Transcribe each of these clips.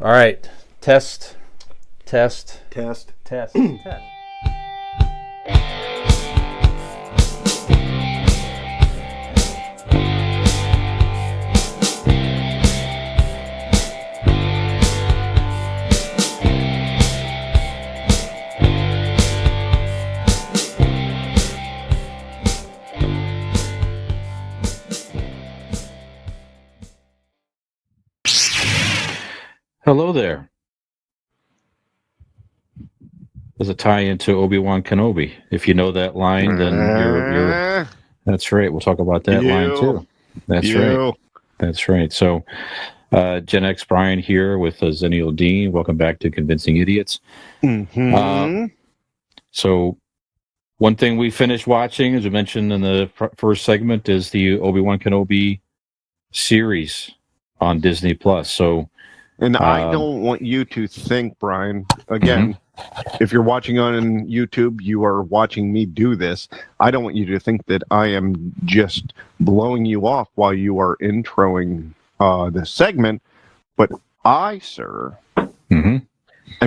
All right. Test, test, Test. test, test. Hello there. Does it tie into Obi Wan Kenobi? If you know that line, then you're. That's right. We'll talk about that line too. That's right. That's right. So, Gen X Brian here with Xennial Dean. Welcome back to Convincing Idiots. So, one thing we finished watching, as we mentioned in the first segment, is the Obi Wan Kenobi series on Disney Plus. So. And I don't want you to think, Brian, again, if you're watching on YouTube, you are watching me do this. I don't want you to think that I am just blowing you off while you are introing this segment. But I, sir, am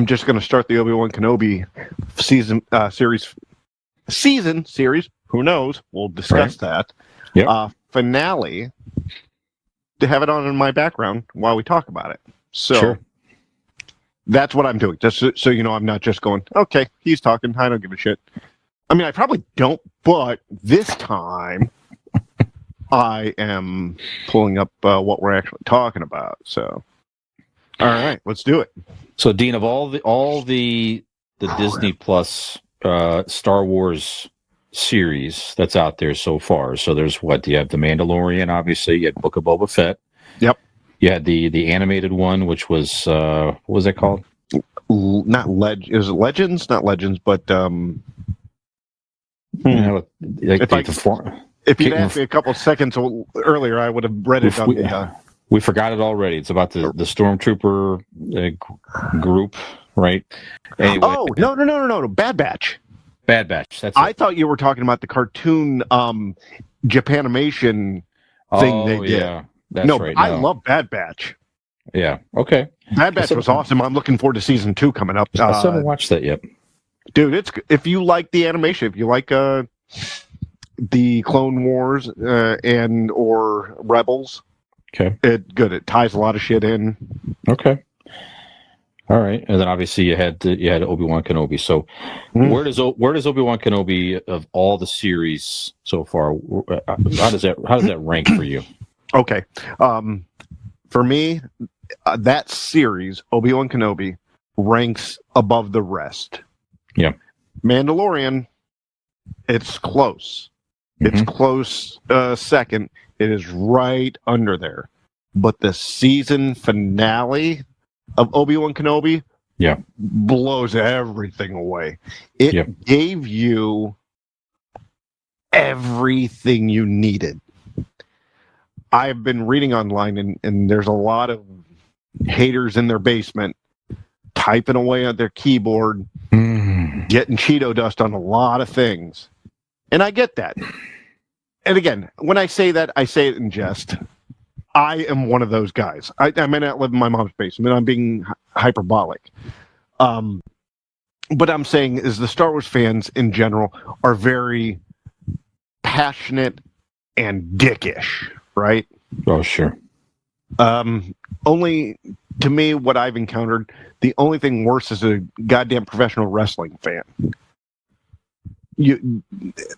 just going to start the Obi Wan Kenobi series. Who knows? We'll discuss that. Yep. Finale to have it on in my background while we talk about it. So Sure. That's what I'm doing. Just so you know, I'm not just going, okay, he's talking. I don't give a shit. I mean, I probably don't, but this time I am pulling up what we're actually talking about. So, all right, let's do it. So, Dean, of all the Disney Plus Star Wars series that's out there so far, so there's what? You have The Mandalorian, obviously. You had Book of Boba Fett. Yep. You had the animated one, which was what was that called? Not Is it Legends? Not Legends, but If you'd asked me a couple seconds earlier, I would have read it on the. We forgot it already. It's about the stormtrooper group, right? Anyway. Oh no! Bad Batch. Bad Batch. That's I thought you were talking about the cartoon Japanimation thing they did. Yeah. That's right. I love Bad Batch. Yeah. Okay. Bad Batch was awesome. I'm looking forward to season 2 coming up. I still haven't watched that yet. Dude, if you like the animation, if you like the Clone Wars and or Rebels, okay, it ties a lot of shit in. Okay. All right, and then obviously you had Obi Wan Kenobi. So where does Obi Wan Kenobi of all the series so far? How does that rank for you? Okay, for me, that series, Obi Wan Kenobi, ranks above the rest. Yeah, Mandalorian, it's close. It's close second. It is right under there. But the season finale of Obi Wan Kenobi, blows everything away. It gave you everything you needed. I've been reading online, and there's a lot of haters in their basement typing away on their keyboard, getting Cheeto dust on a lot of things. And I get that. And again, when I say that, I say it in jest. I am one of those guys. I may not live in my mom's basement. I'm being hyperbolic. But I'm saying is the Star Wars fans in general are very passionate and dickish, right? Oh, sure. Only to me, what I've encountered, the only thing worse is a goddamn professional wrestling fan.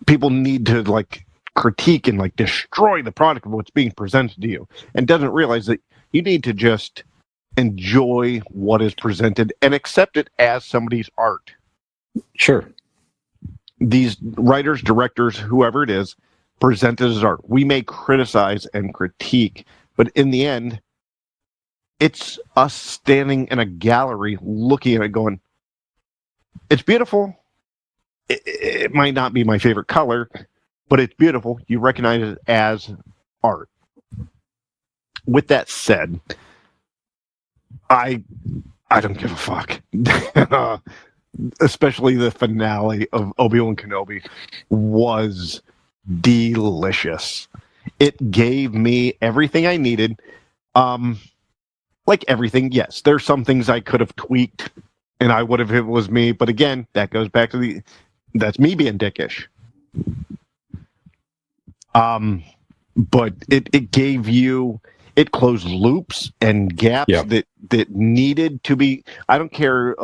People need to critique and destroy the product of what's being presented to you, and doesn't realize that you need to just enjoy what is presented and accept it as somebody's art. Sure. These writers, directors, whoever it is, present it as art. We may criticize and critique, but in the end, it's us standing in a gallery looking at it going, it's beautiful. It might not be my favorite color, but it's beautiful. You recognize it as art. With that said, I don't give a fuck. Especially the finale of Obi-Wan Kenobi was delicious. It gave me everything I needed. like everything, yes, there's some things I could have tweaked, and I would have if it was me. But again, that goes back to that's me being dickish. But it gave you, it closed loops and gaps that needed to be. I don't care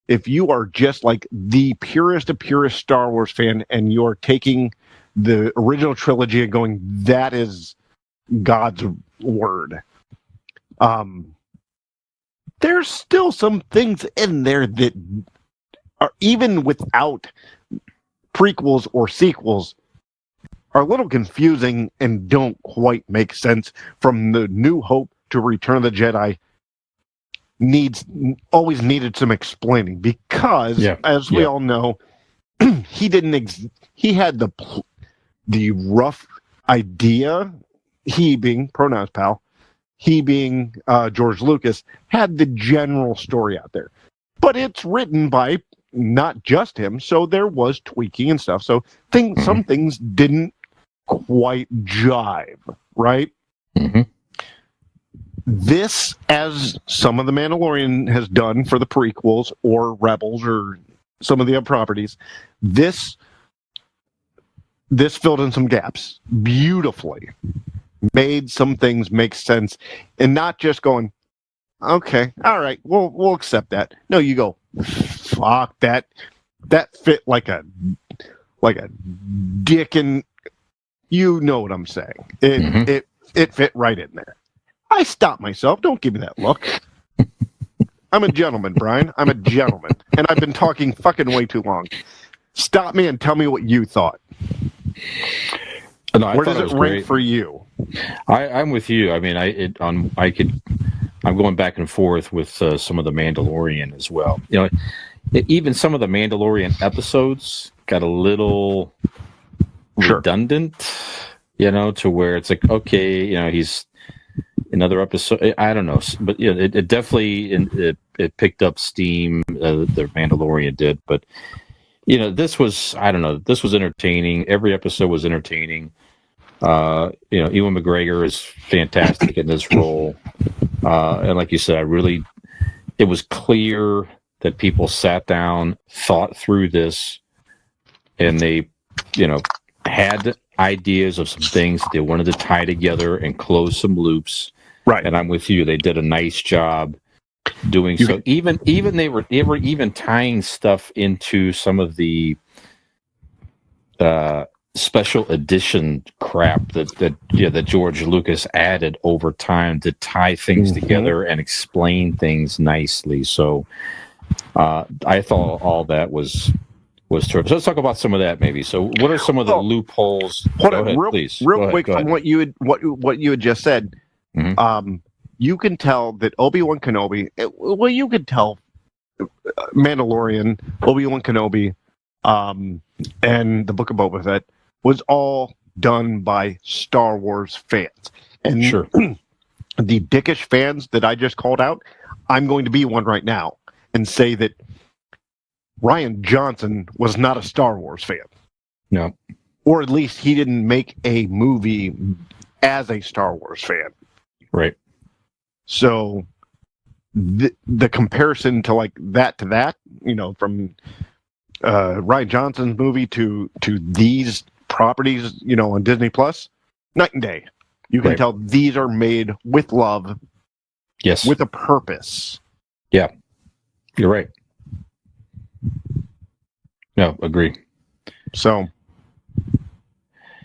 if you are just like the purest of purest Star Wars fan and you're taking the original trilogy and going, that is God's word. There's still some things in there that are, even without prequels or sequels, are a little confusing and don't quite make sense. From the New Hope to Return of the Jedi always needed some explaining, because as we all know, he had the rough idea, he being pronouns pal, he being George Lucas, had the general story out there. But it's written by not just him, so there was tweaking and stuff. So some things didn't quite jive, right? Mm-hmm. This, as some of the Mandalorian has done for the prequels or Rebels or some of the other properties, this filled in some gaps beautifully, made some things make sense, and not just going, okay, all right, we'll accept that. No, you go, fuck that fit like a dick, and you know what I'm saying. It fit right in there. I stopped myself. Don't give me that look. I'm a gentleman, Brian. I'm a gentleman, and I've been talking fucking way too long. Stop me and tell me what you thought. No, where does it rank for you? I'm with you. I mean, I'm going back and forth with some of the Mandalorian as well. You know, even some of the Mandalorian episodes got a little redundant. You know, to where it's like, okay, you know, he's another episode. I don't know, but yeah, it definitely it picked up steam. The Mandalorian did, but you know, this was entertaining. Every episode was entertaining. You know, Ewan McGregor is fantastic in this role, and like you said, it was clear that people sat down, thought through this, and they, you know, had ideas of some things that they wanted to tie together and close some loops. Right. And I'm with you. They did a nice job doing so. Even they were even tying stuff into some of the special edition crap that George Lucas added over time to tie things together and explain things nicely. So I thought all that was terrific. So let's talk about some of that maybe. So what are some of the loopholes? Hold on, please. Real quick, from what you had just said. Mm-hmm. You can tell that Obi Wan Kenobi. You could tell Mandalorian, Obi Wan Kenobi, and the Book of Boba Fett was all done by Star Wars fans. And the dickish fans that I just called out, I'm going to be one right now and say that Rian Johnson was not a Star Wars fan. No. Or at least he didn't make a movie as a Star Wars fan. Right. So the comparison to like that, you know, from Rian Johnson's movie to these properties, you know, on Disney Plus, night and day. You can tell these are made with love. Yes. With a purpose. Yeah. You're right. No, agree. So,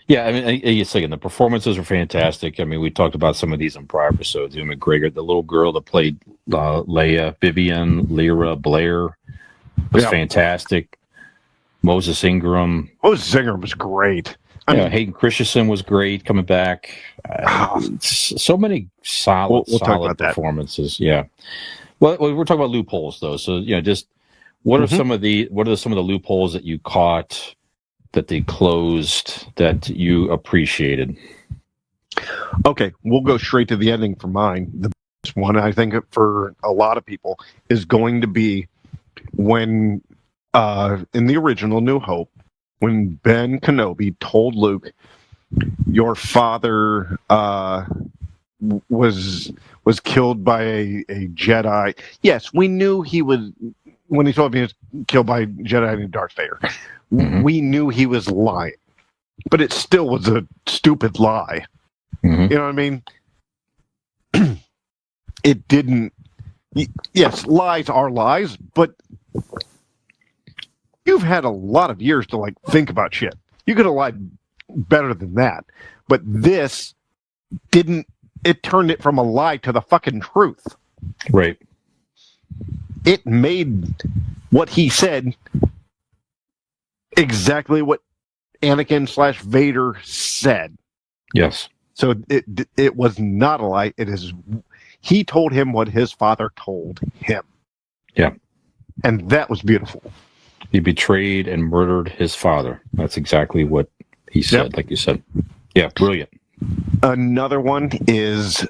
yeah, I mean, it's like the performances are fantastic. I mean, we talked about some of these in prior episodes. Ewan McGregor, the little girl that played Leia, Lyra Blair, was fantastic. Moses Ingram was great. I mean, Hayden Christensen was great coming back. So many solid performances. Yeah. Well, we're talking about loopholes though. So you know, just what are some of the loopholes that you caught, that they closed, that you appreciated? Okay, we'll go straight to the ending for mine. The best one, I think, for a lot of people is going to be when, in the original New Hope, when Ben Kenobi told Luke, "Your father was was killed by a Jedi. Yes, we knew he was, when he told me he was killed by Jedi and Darth Vader, we knew he was lying. But it still was a stupid lie. You know what I mean? It didn't... Yes, lies are lies, but you've had a lot of years to, like, think about shit. You could have lied better than that. But this didn't... It turned it from a lie to the fucking truth. Right. It made what he said exactly what Anakin / Vader said. Yes. So it was not a lie. It is... He told him what his father told him. Yeah. And that was beautiful. He betrayed and murdered his father. That's exactly what he said, like you said. Yeah, brilliant. Another one is...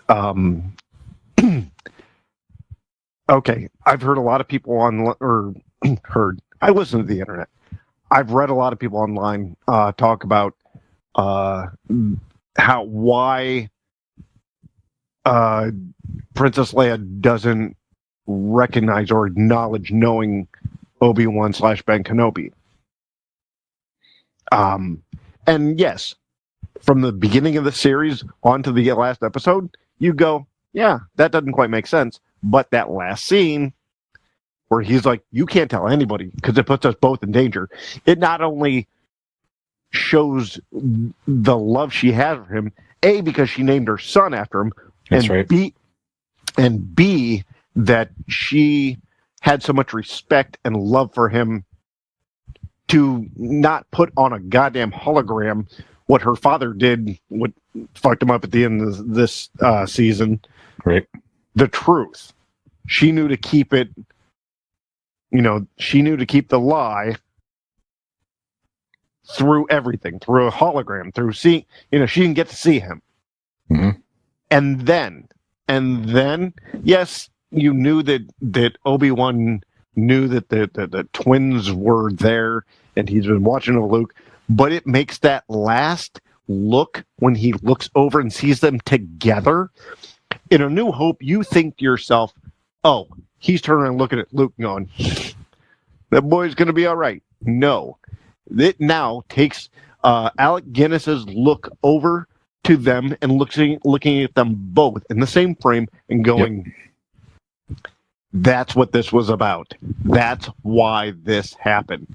okay, I've heard a lot of people I listen to the internet. I've read a lot of people online talk about why Princess Leia doesn't recognize or acknowledge knowing Obi-Wan / Ben Kenobi. And yes, from the beginning of the series on to the last episode, you go, yeah, that doesn't quite make sense. But that last scene where he's like, you can't tell anybody because it puts us both in danger. It not only shows the love she has for him, A, because she named her son after him, That's and right. B, that she had so much respect and love for him to not put on a goddamn hologram what her father did, what fucked him up at the end of this season. Right. The truth. She knew to keep it, she knew to keep the lie through everything, through a hologram, through seeing, she didn't get to see him. Mm-hmm. And then, yes, you knew that Obi-Wan knew that the twins were there and he's been watching over Luke, but it makes that last look when he looks over and sees them together. In A New Hope, you think to yourself, oh, he's turning and looking at Luke going, that boy's going to be all right. No. It now takes Alec Guinness's look over to them and looking at them both in the same frame and going, that's what this was about. That's why this happened.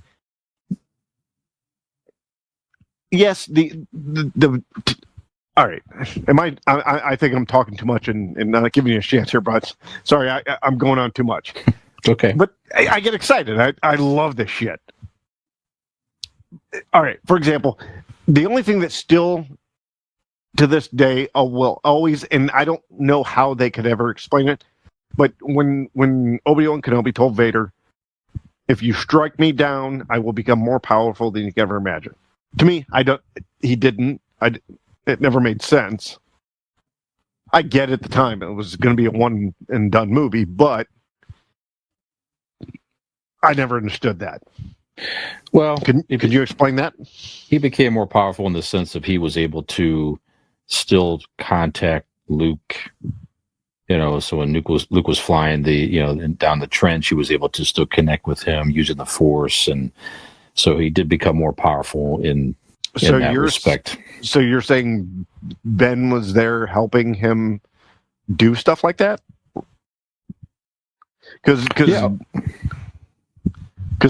Yes, all right. I think I'm talking too much and not giving you a chance here, but sorry, I'm going on too much. It's okay. But I get excited. I love this shit. All right. For example, the only thing that still to this day will always, and I don't know how they could ever explain it, but when Obi Wan Kenobi told Vader, if you strike me down, I will become more powerful than you can ever imagine. To me, he didn't. It never made sense. I get at the time it was going to be a one and done movie, but I never understood that. Well, could you explain that? He became more powerful in the sense of he was able to still contact Luke. So when Luke was flying down the trench, he was able to still connect with him using the Force, and so he did become more powerful in that respect. So you're saying Ben was there helping him do stuff like that? Because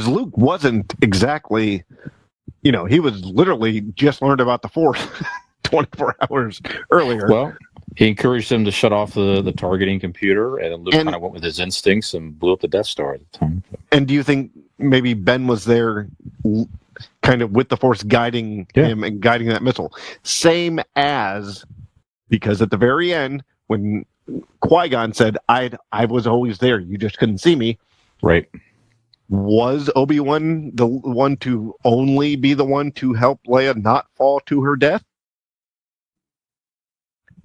Luke wasn't exactly, he was literally just learned about the Force 24 hours earlier. Well, he encouraged him to shut off the targeting computer, and Luke kind of went with his instincts and blew up the Death Star at the time. And do you think maybe Ben was there kind of with the Force guiding him and guiding that missile? Same as, because at the very end, when Qui-Gon said, I was always there, you just couldn't see me. Right. Was Obi-Wan the one to only be the one to help Leia not fall to her death?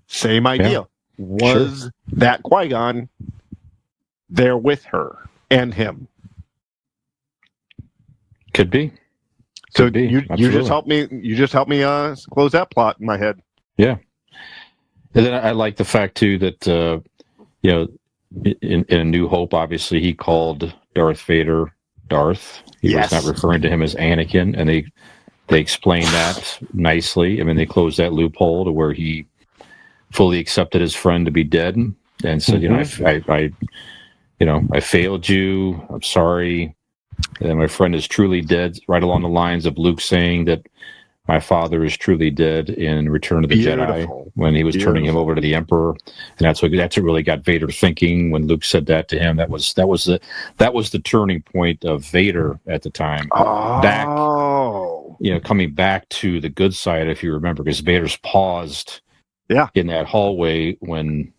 Same idea. Yeah. Was that Qui-Gon there with her and him? Could be. So you just help me close that plot in my head. Yeah. And then I like the fact too that you know, in A New Hope, obviously he called Darth Vader Darth. He was not referring to him as Anakin, and they explained that nicely. I mean, they closed that loophole to where he fully accepted his friend to be dead and said, I failed you. I'm sorry. And my friend is truly dead, right along the lines of Luke saying that my father is truly dead in Return of the Jedi when he was turning him over to the Emperor, and that's what really got Vader thinking when Luke said that to him. That was the turning point of Vader at the time. Back, coming back to the good side, if you remember, because Vader's paused, in that hallway and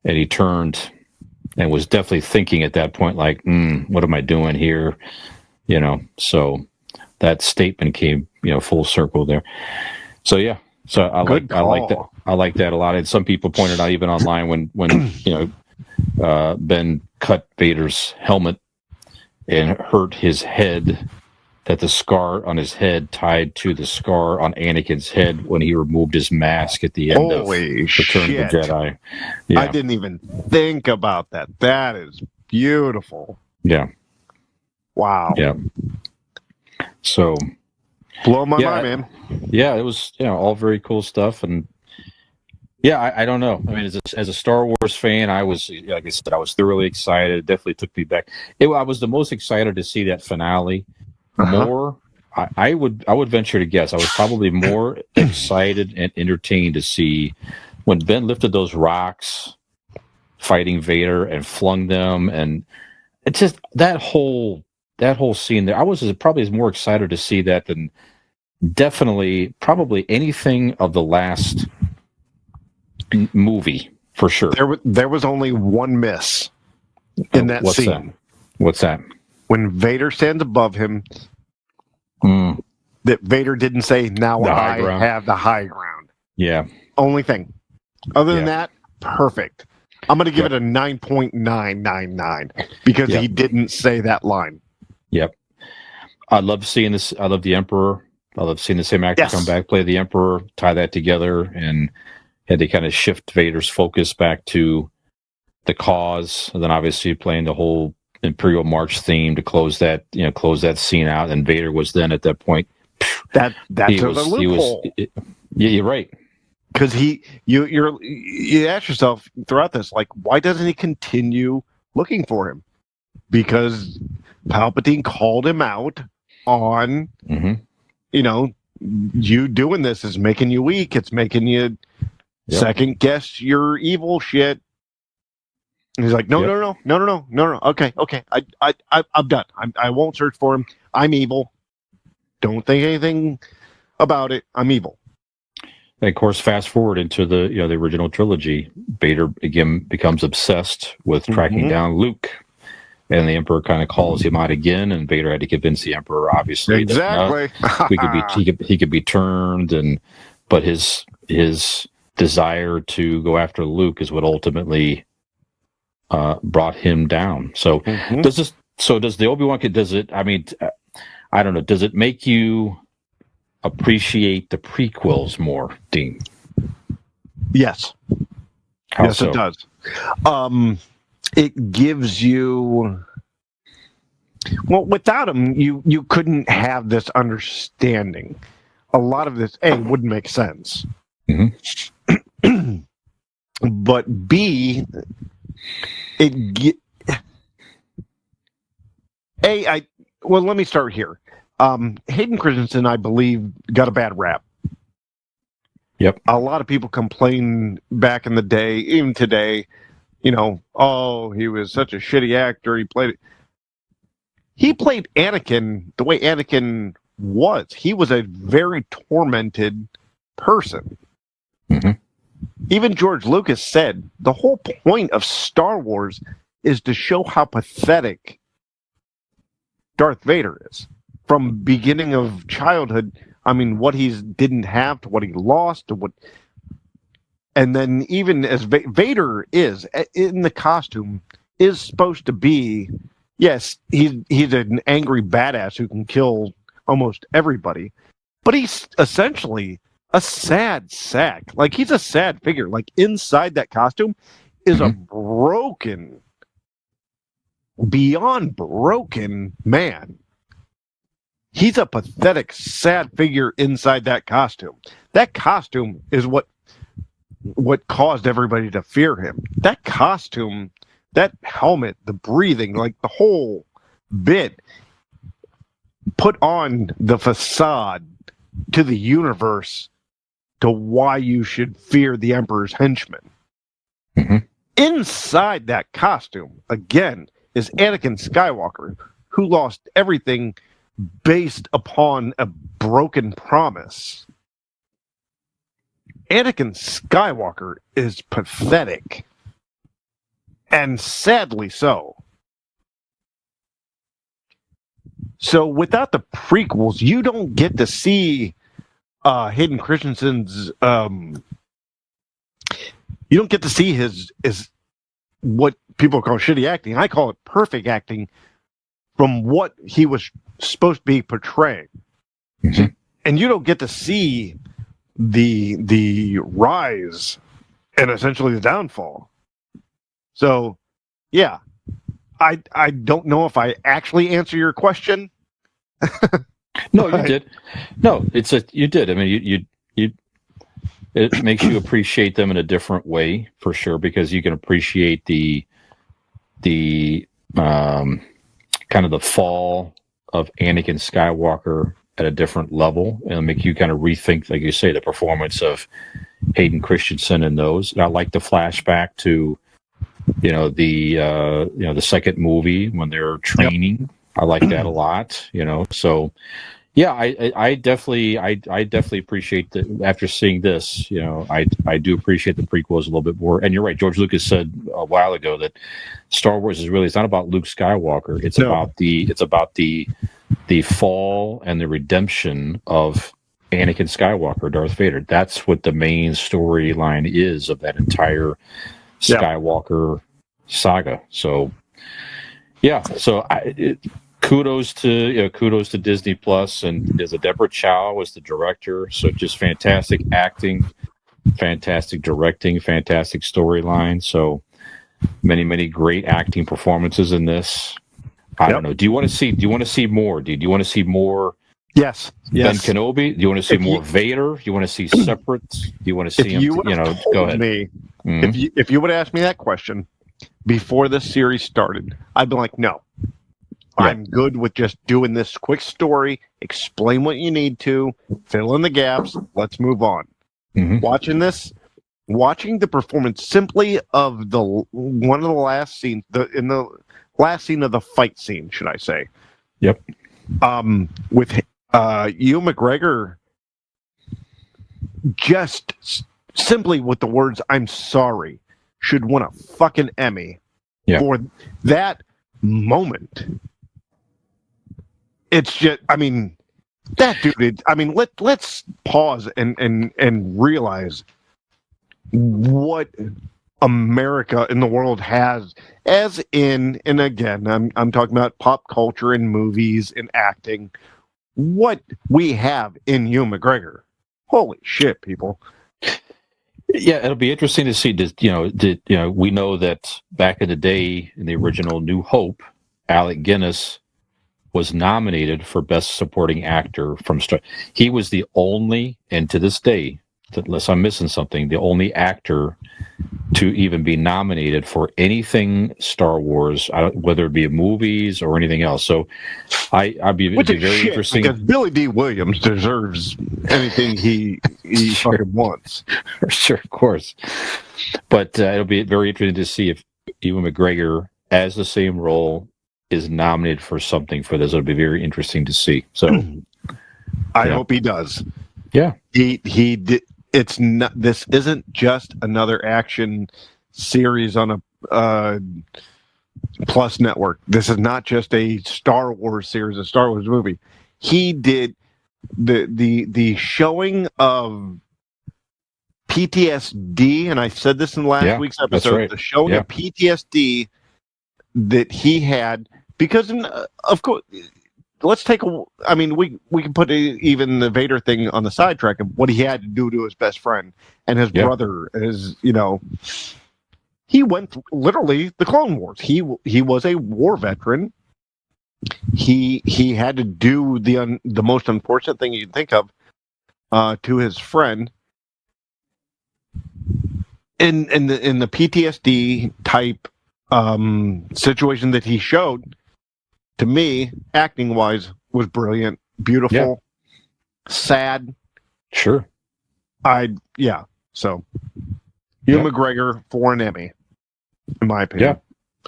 he turned and was definitely thinking at that point, like, what am I doing here? So that statement came, full circle there. So I like that. I like that a lot. And some people pointed out even online when Ben cut Vader's helmet and hurt his head, that the scar on his head tied to the scar on Anakin's head when he removed his mask at the end of Return of the Jedi. Yeah. I didn't even think about that. That is beautiful. Yeah. Wow. Yeah. So blow my mind, man. Yeah, it was all very cool stuff, and I don't know. I mean, as a Star Wars fan, I was, like I said, I was thoroughly excited. It definitely took me back. I was the most excited to see that finale. More, I would venture to guess, I was probably more excited and entertained to see when Ben lifted those rocks, fighting Vader and flung them, and it's just that whole scene there. I was probably more excited to see that than probably anything of the last movie, for sure. There was only one miss in that scene. What's that? When Vader stands above him, that Vader didn't say, "Now I have the high ground." Yeah. Only thing. Other than that, perfect. I'm going to give it a 9.999 because he didn't say that line. Yep. I love seeing this. I love the Emperor. I love seeing the same actor come back, play the Emperor, tie that together, and had to kind of shift Vader's focus back to the cause, and then obviously playing the whole Imperial March theme to close that scene out. And Vader was then at that point. That's a loophole. You're right. Because you ask yourself throughout this, like, why doesn't he continue looking for him? Because Palpatine called him out on, you doing this is making you weak. It's making you second guess your evil shit. And he's like, no. Okay. I'm done. I won't search for him. I'm evil. Don't think anything about it. I'm evil. And of course, fast forward into the the original trilogy, Vader again becomes obsessed with tracking down Luke, and the Emperor kind of calls him out again, and Vader had to convince the Emperor, obviously, exactly, that he could be turned, but his desire to go after Luke is what ultimately brought him down. So does the Obi-Wan kid? Does it? I mean, I don't know. Does it make you appreciate the prequels more, Dean? Yes. Yes, it does. It gives you, without them, you couldn't have this understanding. A lot of this, A, wouldn't make sense. But B, let me start here. Hayden Christensen, I believe, got a bad rap. Yep. A lot of people complain back in the day, even today, he was such a shitty actor. He played Anakin the way Anakin was. He was a very tormented person. Even George Lucas said the whole point of Star Wars is to show how pathetic Darth Vader is. From beginning of childhood, I mean, what he didn't have to what he lost to what, and then even as Vader is in the costume is supposed to be, yes, he's an angry badass who can kill almost everybody, but he's essentially a sad sack. Like, he's a sad figure. Like, inside that costume, is a broken, beyond broken man. He's a pathetic, sad figure inside that costume. That costume is what caused everybody to fear him. That costume, that helmet, the breathing, like the whole bit, put on the facade to the universe to why you should fear the Emperor's henchmen. Mm-hmm. Inside that costume, again, is Anakin Skywalker, who lost everything based upon a broken promise. Anakin Skywalker is pathetic, and sadly so. So without the prequels, you don't get to see Hayden Christensen's. You don't get to see his what people call shitty acting. I call it perfect acting from what he was supposed to be portraying. Mm-hmm. And you don't get to see the rise and essentially the downfall. So, yeah, I don't know if I actually answer your question. No, you did. No, you did. I mean, you it makes you appreciate them in a different way for sure, because you can appreciate the kind of the fall of Anakin Skywalker at a different level, and make you kind of rethink, like you say, the performance of Hayden Christensen in those. And I like the flashback to, the second movie when they're training. Yep. I like that a lot, So, yeah, I definitely appreciate that. After seeing this, I do appreciate the prequels a little bit more. And you're right, George Lucas said a while ago that Star Wars it's not about Luke Skywalker. It's about the fall and the redemption of Anakin Skywalker, Darth Vader. That's what the main storyline is of that entire Skywalker saga. So, yeah. So kudos to Disney Plus, and there's Deborah Chow was the director. So just fantastic acting, fantastic directing, fantastic storyline. So many great acting performances in this. I don't know. Do you want to see more? Do you want to see more? Yes. Ben Kenobi? Do you want to see more Vader? Do you want to see separate? Do you want to see him? Go ahead. If you would have asked me that question before this series started, I'd be like, no. Yeah. I'm good with just doing this quick story, explain what you need to, fill in the gaps, let's move on. Mm-hmm. Watching the performance simply of one of the last scenes, in the last scene of the fight scene, should I say. Yep. With Ewan McGregor, just simply with the words, I'm sorry, should win a fucking Emmy for that moment. It's just, that dude, let's pause and realize what America in the world has, and again, I'm talking about pop culture and movies and acting, what we have in Ewan McGregor. Holy shit, people. Yeah, it'll be interesting to see. We know that back in the day, in the original New Hope, Alec Guinness was nominated for Best Supporting Actor from Star. He was the only, and to this day, unless I'm missing something, the only actor to even be nominated for anything Star Wars, whether it be movies or anything else. So I'd be very interesting, because Billy D. Williams deserves anything he fucking wants. Sure, of course. But it'll be very interesting to see if Ewan McGregor, as the same role, is nominated for something for this. It'll be very interesting to see. So I hope he does. Yeah. He did. It's not. This isn't just another action series on a Plus network. This is not just a Star Wars series, a Star Wars movie. He did the showing of PTSD, and I said this in last week's episode. Right. The showing of PTSD that he had, because of course. Let's take we can put even the Vader thing on the sidetrack of what he had to do to his best friend and his brother, he went literally the Clone Wars. He was a war veteran. He had to do the most unfortunate thing you can think of to his friend in the PTSD type situation that he showed. To me, acting wise, was brilliant, beautiful, sad. Sure. So Hugh McGregor for an Emmy, in my opinion.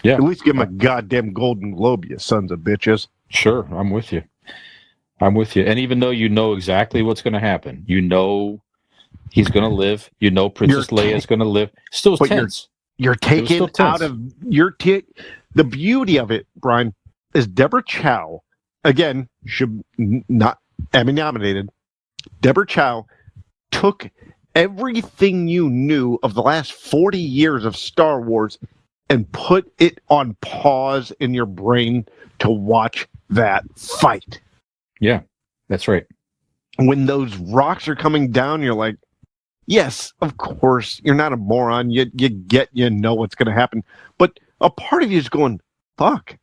Yeah. At least give him a goddamn Golden Globe, you sons of bitches. Sure, I'm with you. And even though you know exactly what's going to happen, you know he's going to live, you know Princess Leia is going to live, still tense. You're taking out of the beauty of it, Brian, is Deborah Chow, again, should not Emmy nominated. Deborah Chow took everything you knew of the last 40 years of Star Wars and put it on pause in your brain to watch that fight. Yeah, that's right. When those rocks are coming down, you're like, yes, of course, you're not a moron. You know what's going to happen. But a part of you is going, fuck.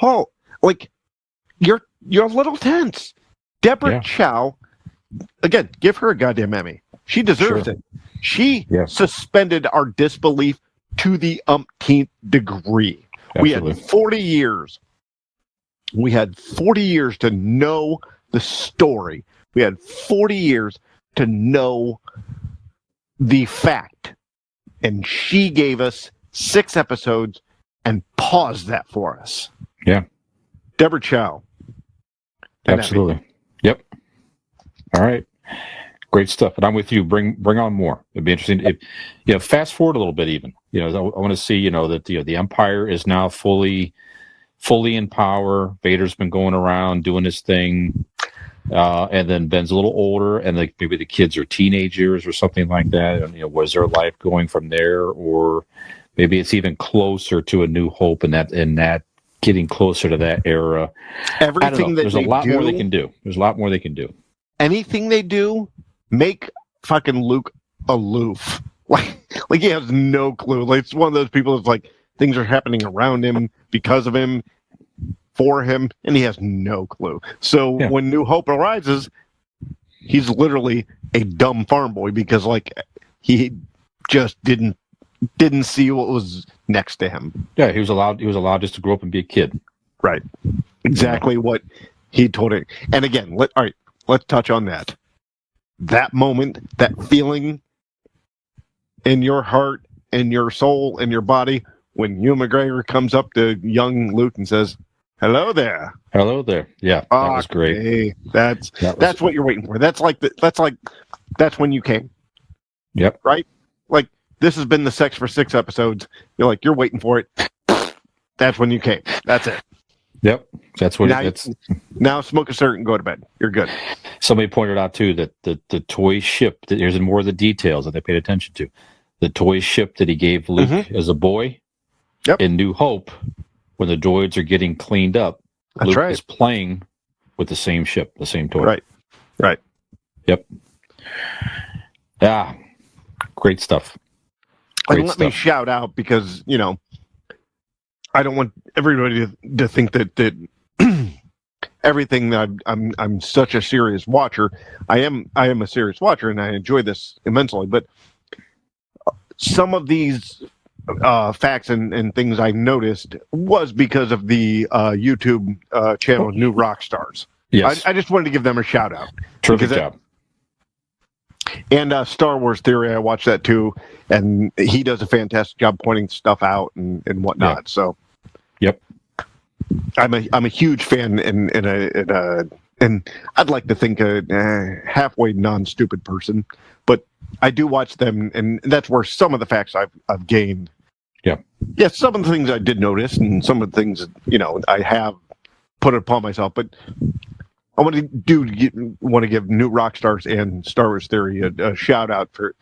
Oh, like, you're a little tense. Deborah Chow, again, give her a goddamn Emmy. She deserves it. She suspended our disbelief to the umpteenth degree. Absolutely. We had 40 years. We had 40 years to know the story. We had 40 years to know the fact. And she gave us 6 episodes and paused that for us. Yeah. Deborah Chow. Absolutely. Yep. All right. Great stuff. And I'm with you. Bring on more. It'd be interesting. Fast forward a little bit even. I want to see, that the Empire is now fully in power. Vader's been going around doing his thing. And then Ben's a little older, and maybe the kids are teenagers or something like that. And, was their life going from there, or maybe it's even closer to A New Hope, and that getting closer to that era. Everything that there's a lot more they can do. There's a lot more they can do. Anything they do, make fucking Luke aloof. Like he has no clue. Like it's one of those people that's like things are happening around him because of him, for him, and he has no clue. So when New Hope arises, he's literally a dumb farm boy because he just didn't see what was next to him. Yeah, he was allowed just to grow up and be a kid. Right. Exactly what he told it. And again, let's touch on that. That moment, that feeling in your heart, in your soul, in your body, when Ewan McGregor comes up to young Luke and says, "Hello there." Hello there. Yeah, that was great. Hey, that's what you're waiting for. That's when you came. Yep. Right? Like this has been the sex for 6 episodes. You're waiting for it. That's when you came. That's it. Yep. That's what now smoke a cigarette and go to bed. You're good. Somebody pointed out too that the toy ship, there's more of the details that they paid attention to. The toy ship that he gave Luke as a boy in New Hope, when the droids are getting cleaned up, Luke is playing with the same ship, the same toy. Right. Yep. Yeah. Great stuff. Let me shout out because, I don't want everybody to think that everything that I'm such a serious watcher. I am a serious watcher and I enjoy this immensely, but some of these facts and things I noticed was because of the YouTube channel New Rock Stars. Yes. I just wanted to give them a shout out. Terrific job. And Star Wars Theory, I watched that too, and he does a fantastic job pointing stuff out and whatnot. Yeah. So, I'm a huge fan, and I'd like to think a halfway non-stupid person, but I do watch them, and that's where some of the facts I've gained. Yeah, some of the things I did notice, and some of the things I have put it upon myself, but I want to give New Rock Stars and Star Wars Theory a shout out for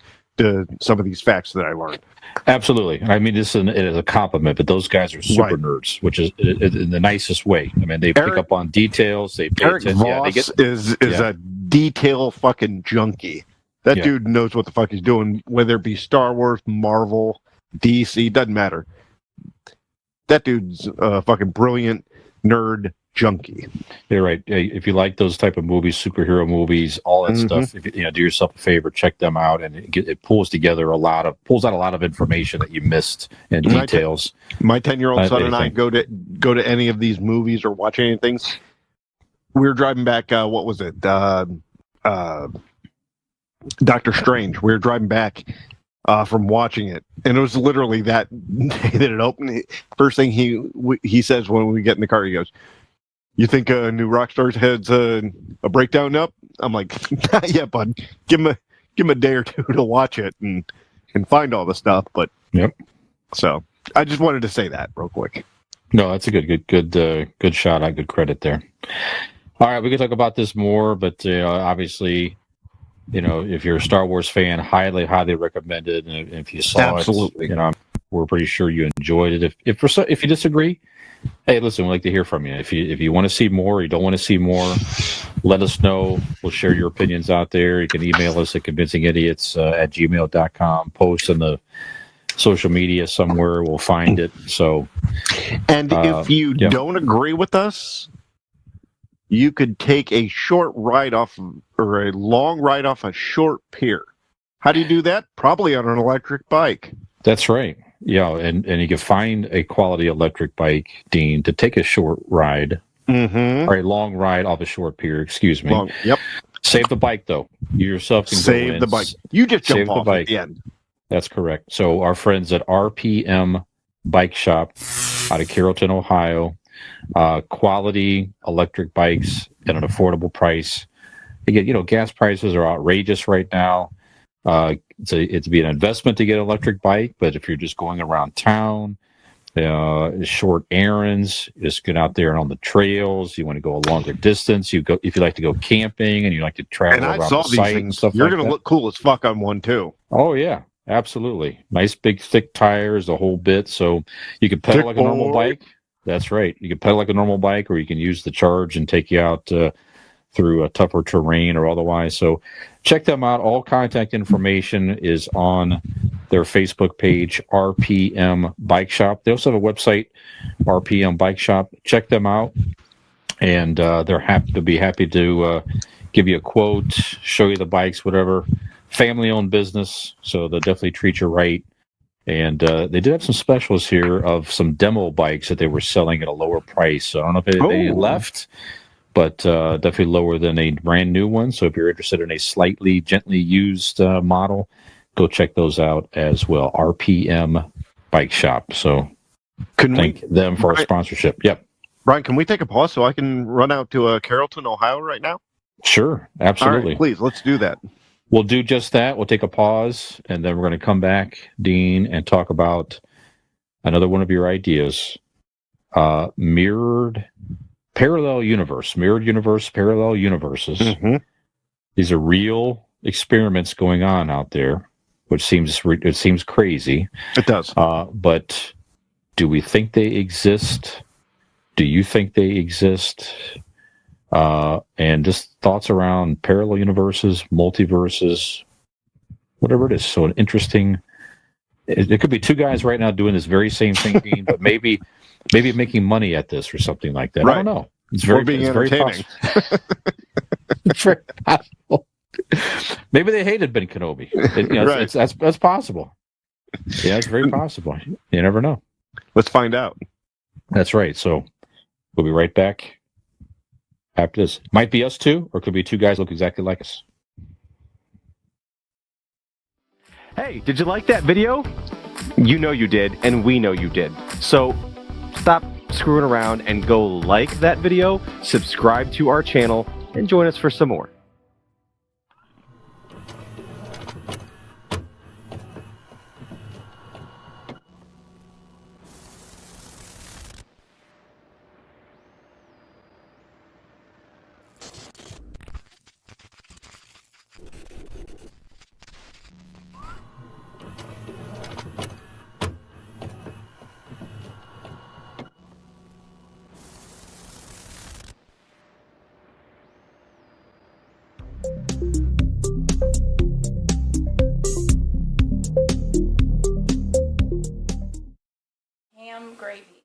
some of these facts that I learned. Absolutely. I mean, it is a compliment, but those guys are super nerds, which is in the nicest way. I mean, they pick up on details. They pay Eric attention. Voss is a detail fucking junkie. That dude knows what the fuck he's doing, whether it be Star Wars, Marvel, DC, doesn't matter. That dude's a fucking brilliant nerd junkie. You're right. If you like those type of movies, superhero movies, all that stuff, if you do yourself a favor, check them out, and it pulls together pulls out a lot of information that you missed and details. My 10-year-old son and I go to any of these movies or watch anything. We were driving back. What was it? Doctor Strange. We were driving back from watching it, and it was literally that day that it opened. First thing he says when we get in the car, he goes, "You think New Rockstar's head's a breakdown up?" I'm like, "Not yet, bud. Give him a day or two to watch it and find all the stuff." But yep. So I just wanted to say that real quick. No, that's a good shot. Good credit there. All right, we can talk about this more, but obviously, if you're a Star Wars fan, highly recommend it. And if you saw it, we're pretty sure you enjoyed it. If you disagree, hey, listen, we'd like to hear from you. If you want to see more, or you don't want to see more, let us know. We'll share your opinions out there. You can email us at convincingidiots@gmail.com. Post in the social media somewhere. We'll find it. So, and if you don't agree with us, you could take a short ride off or a long ride off a short pier. How do you do that? Probably on an electric bike. That's right. Yeah, and you can find a quality electric bike, Dean, to take a short ride or a long ride off a short pier. Excuse me. Yep. Save the bike though. You yourself can save the bike. You just jump off at the end. That's correct. So our friends at RPM Bike Shop out of Carrollton, Ohio, quality electric bikes at an affordable price. Again, gas prices are outrageous right now. It'd be an investment to get an electric bike, but if you're just going around town, short errands, just get out there and on the trails. You want to go a longer distance. If you like to go camping and you like to travel around the site and stuff. You're going to look cool as fuck on one too. Oh yeah, absolutely. Nice big thick tires, the whole bit. So you can pedal like a normal bike. That's right. You can pedal like a normal bike, or you can use the charge and take you out through a tougher terrain or otherwise. So check them out. All contact information is on their Facebook page, RPM Bike Shop. They also have a website, RPM Bike Shop. Check them out, and they're happy to give you a quote, show you the bikes, whatever. Family-owned business, so they'll definitely treat you right. And they did have some specials here of some demo bikes that they were selling at a lower price. So I don't know if they left, but definitely lower than a brand new one. So if you're interested in a slightly gently used model, go check those out as well. RPM Bike Shop. So thank them for our sponsorship. Yep. Brian, can we take a pause so I can run out to Carrollton, Ohio right now? Sure. Absolutely. All right, please, let's do that. We'll do just that. We'll take a pause, and then we're going to come back, Dean, and talk about another one of your ideas, mirrored parallel universe, mirrored universe, parallel universes. Mm-hmm. These are real experiments going on out there, which seems crazy. It does. But do we think they exist? Do you think they exist? And just thoughts around parallel universes, multiverses, whatever it is. So an interesting. It could be two guys right now doing this very same thing, Dean, but maybe making money at this or something like that. Right. I don't know. It's very entertaining. It's very possible. Maybe they hated Ben Kenobi. Right. That's possible. Yeah, it's very possible. You never know. Let's find out. That's right. So we'll be right back. After this, might be us two, or could be two guys look exactly like us. Hey, did you like that video? You know you did, and we know you did. So stop screwing around and go like that video, subscribe to our channel, and join us for some more.